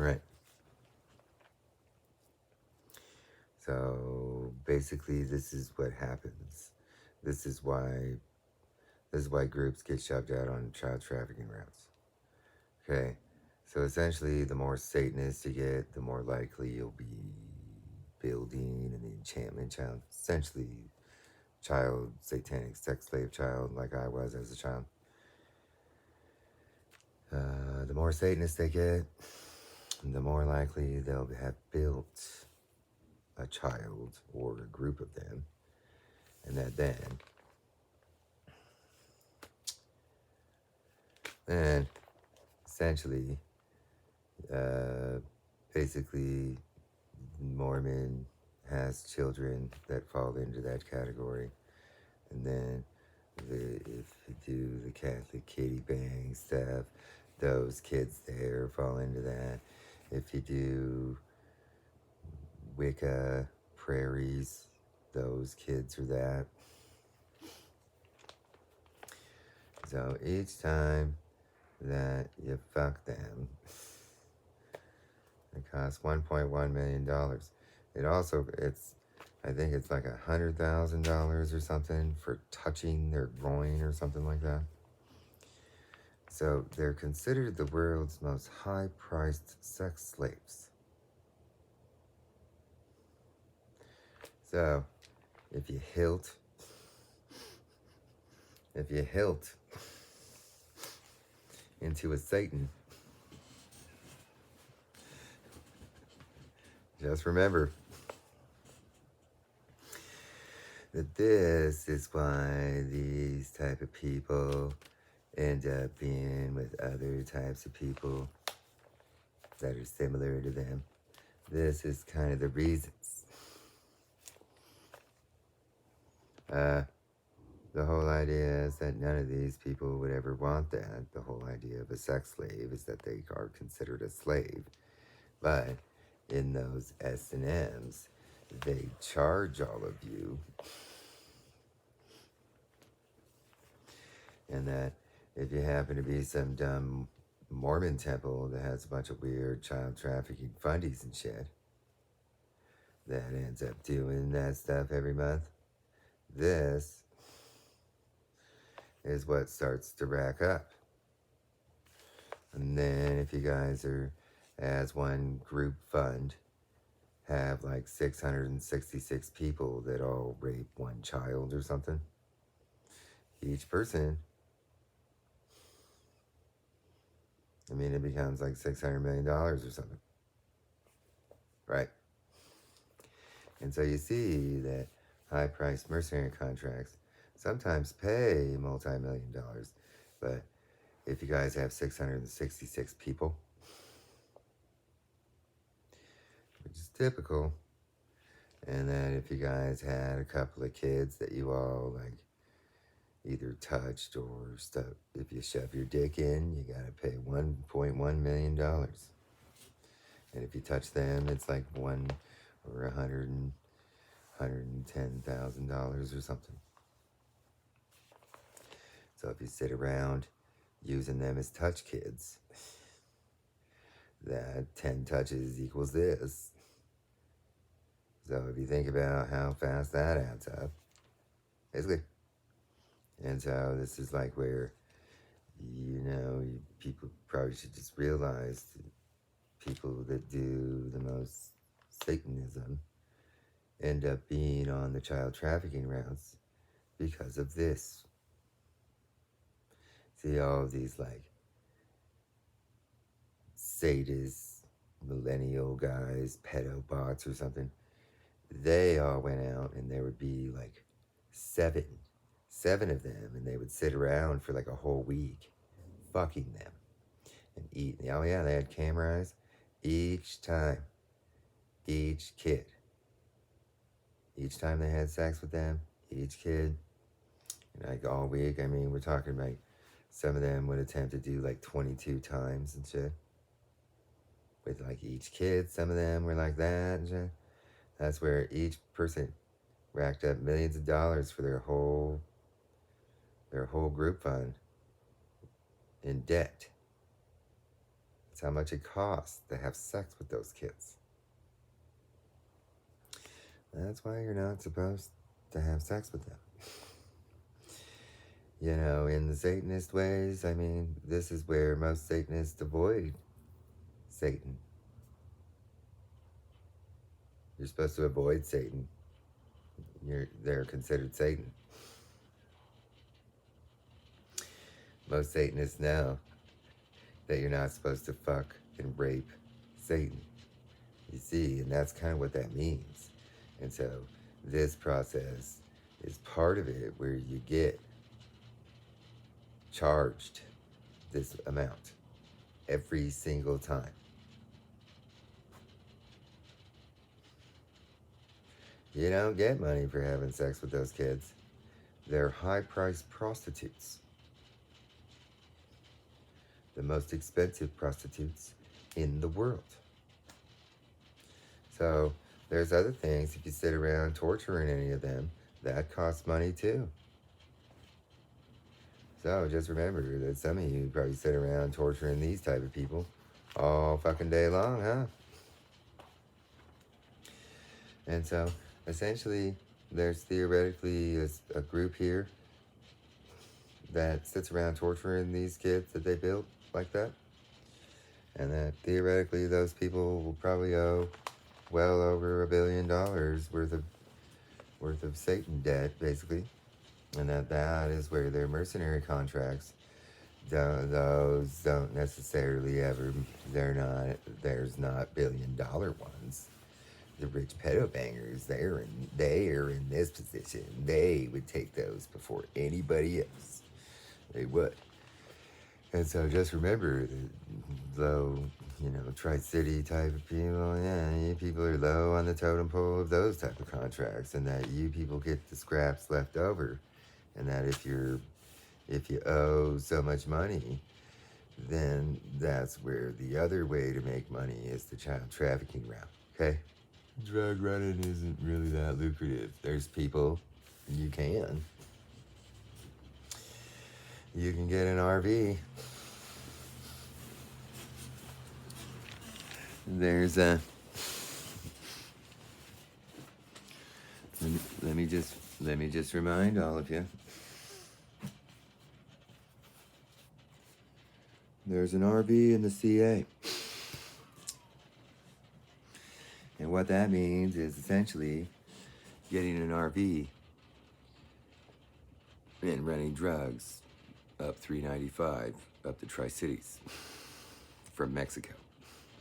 Right. So basically, this is what happens. This is why groups get shoved out on child trafficking routes. Okay. So essentially, the more Satanists you get, the more likely you'll be building an enchantment child. Essentially, child, satanic sex slave child, like I was as a child. The more Satanists they get, the more likely they'll have built a child or a group of them, and that then essentially, uh, basically, Mormon has children that fall into that category, and then if you do the Catholic kitty bang stuff, those kids there fall into that. If you do Wicca prairies, those kids are that. So each time that you fuck them, it costs $1.1 million. I think it's like $100,000 or something for touching their groin or something like that. So they're considered the world's most high-priced sex slaves. So if you hilt into a Satan, just remember that this is why these type of people end up being with other types of people that are similar to them. This is kind of the reasons. The whole idea is that none of these people would ever want that. The whole idea of a sex slave is that they are considered a slave. But in those S&Ms, they charge all of you. And that if you happen to be some dumb Mormon temple that has a bunch of weird child trafficking fundies and shit that ends up doing that stuff every month, this is what starts to rack up. And then if you guys are, as one group fund, have like 666 people that all rape one child or something, each person, I mean, it becomes like $600 million or something. Right? And so you see that high-priced mercenary contracts sometimes pay multi-million dollars. But if you guys have 666 people, which is typical, and then if you guys had a couple of kids that you all like either touched or stuff, if you shove your dick in, you gotta pay $1.1 million. And if you touch them, it's like $110,000 or something. So if you sit around using them as touch kids, that 10 touches equals this. So if you think about how fast that adds up, basically. And so this is like where, people probably should just realize people that do the most Satanism end up being on the child trafficking routes because of this. See, all of these like sadists, millennial guys, pedo bots or something, they all went out and there would be like seven of them, and they would sit around for like a whole week fucking them and eating. Oh yeah, they had cameras each time, each kid, each time they had sex with them, each kid, and like all week. I mean, we're talking like some of them would attempt to do like 22 times and shit with like each kid. Some of them were like that and shit. That's where each person racked up millions of dollars for their whole group fund in debt. That's how much it costs to have sex with those kids. That's why you're not supposed to have sex with them. You know, in the Satanist ways, I mean, this is where most Satanists avoid Satan. You're supposed to avoid Satan. They're considered Satan. Most Satanists know that you're not supposed to fuck and rape Satan. You see, and that's kind of what that means. And so this process is part of it, where you get charged this amount every single time. You don't get money for having sex with those kids. They're high-priced prostitutes. The most expensive prostitutes in the world. So there's other things, if you sit around torturing any of them, that costs money too. So just remember that some of you probably sit around torturing these type of people all fucking day long, huh? And so essentially there's theoretically a group here that sits around torturing these kids that they built like that. And that theoretically those people will probably owe well over $1 billion worth of Satan debt, basically. And that is where their mercenary contracts, those don't necessarily ever, there's not $1 billion ones. The rich pedo bangers, they are in this position. They would take those before anybody else. They would. And so just remember that low, Tri-City type of people, you people are low on the totem pole of those type of contracts, and that you people get the scraps left over, and that if you owe so much money, then that's where the other way to make money is the child trafficking route, okay? Drug running isn't really that lucrative. There's people you can get an RV. There's a let me just remind all of you. There's an RV in the CA. And what that means is essentially getting an RV and running drugs up 395 up the Tri-Cities from Mexico.